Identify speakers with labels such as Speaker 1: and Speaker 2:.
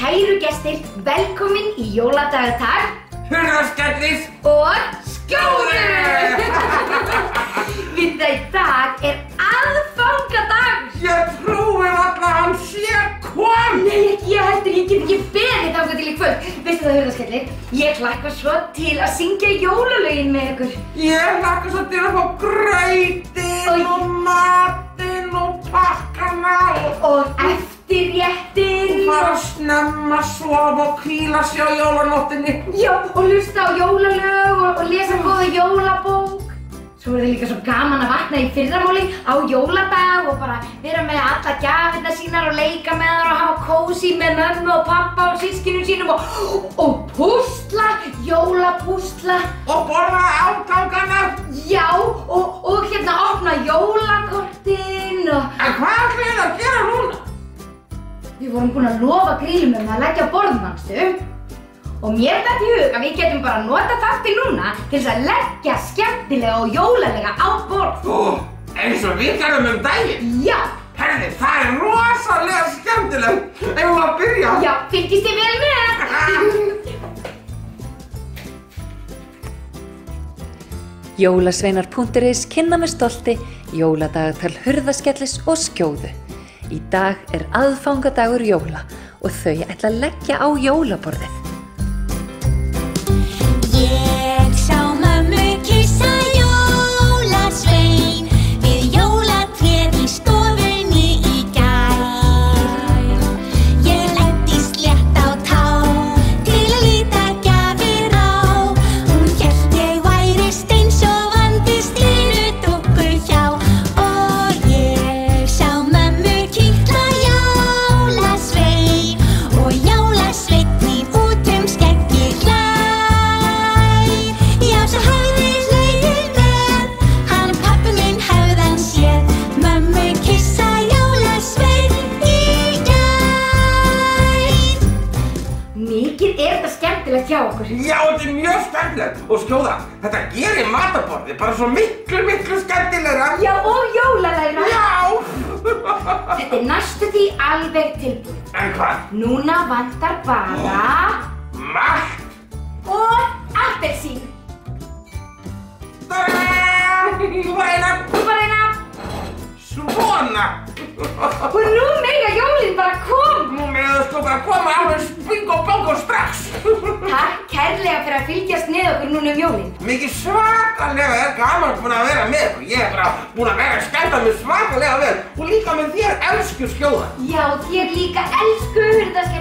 Speaker 1: Kæru gestir, velkomin í jóladagatal
Speaker 2: Hurðaskellis
Speaker 1: og skjóðu! Við það í dag aðfangadagur.
Speaker 2: Ég trúi varla að hann sé kom.
Speaker 1: Nei, ekki ég heldur, ég get ekki beðið þangað til í kvöld. Veistu það, Hurðaskellir? Ég hlakka svo til að syngja jólalögin með ykkur.
Speaker 2: Ég hlakka svo til að fá grautinn og matinn og pakkana
Speaker 1: og eftirréttin.
Speaker 2: Fara snemma, sofa og hvíla sig á jólanóttinni.
Speaker 1: Já, og hlusta á jólalög og lesa góða jólabók. Svo er það líka svo gaman að vakna í fyrramáli á jóladag og bara vera með alla gjafirnar sínar og leika með þær og hafa kósí með mömmu og pappa og systkinum sínum og púsla, jólapúsla.
Speaker 2: Og borða afgangana.
Speaker 1: Já, og hérna opna jólakortin og...
Speaker 2: En hvað ætlið þið að gera núna?
Speaker 1: Við vorum búin að lofa grillum að leggja á borð, manstu? Og mér datt í hug að við getum bara nota þáttinn núna til þess að leggja skemmtilega og jólalega á borð.
Speaker 2: Eins og við gerðum daginn?
Speaker 1: Já.
Speaker 2: Herði, það er rosalega skemmtilegt. Eigum við að byrja?
Speaker 1: Já, fylgist þið vel með.
Speaker 3: Jólasveinar.is kynna með stolti jóladagatal Hurðaskellis og skjóðu. Í dag er aðfangadagur jóla og þau ætla að leggja á jólaborðið.
Speaker 4: Ég sá mömmu kyssa jólasvein við jólatréð í stofunni í gær. Ég lenti slétt á tá til að líta gjafir á. Hún hélt ég væri steinsofandi slínudúkku hjá. Og ég sá mömmu kitla jólasvein og jólasveinninn út skeggið hlær. Já, svo hafði hlegið með, hann pabbi minn hafði hann séð mömmu kyssa jólasvein í gær.
Speaker 1: Mikið er þetta skemmtilegt hjá okkur.
Speaker 2: Já, þetta er mjög skemmtilegt. Og skjóða, þetta gerir matarborðið bara svo miklu skemmtilegra.
Speaker 1: Já, og jólalegna.
Speaker 2: Já!
Speaker 1: Þetta er næstu því alveg tilbúið.
Speaker 2: En hvað?
Speaker 1: Núna vantar bara...
Speaker 2: Malt!
Speaker 1: og appelsín.
Speaker 2: Þú var eina. Svona.
Speaker 1: Og nú mega jólin bara koma.
Speaker 2: Nú mega sko bara koma alveg bingo bongo strax.
Speaker 1: Takk kærlega fyrir að fylgjast með okkur núna jólin.
Speaker 2: Mikið svakalega er gaman búin að vera með ykkur. Ég er bara búin að vera að skemmta mig svakalega vel. Og líka með þér, elsku skjóða.
Speaker 1: Já, þér líka, elsku Hurðaskellir.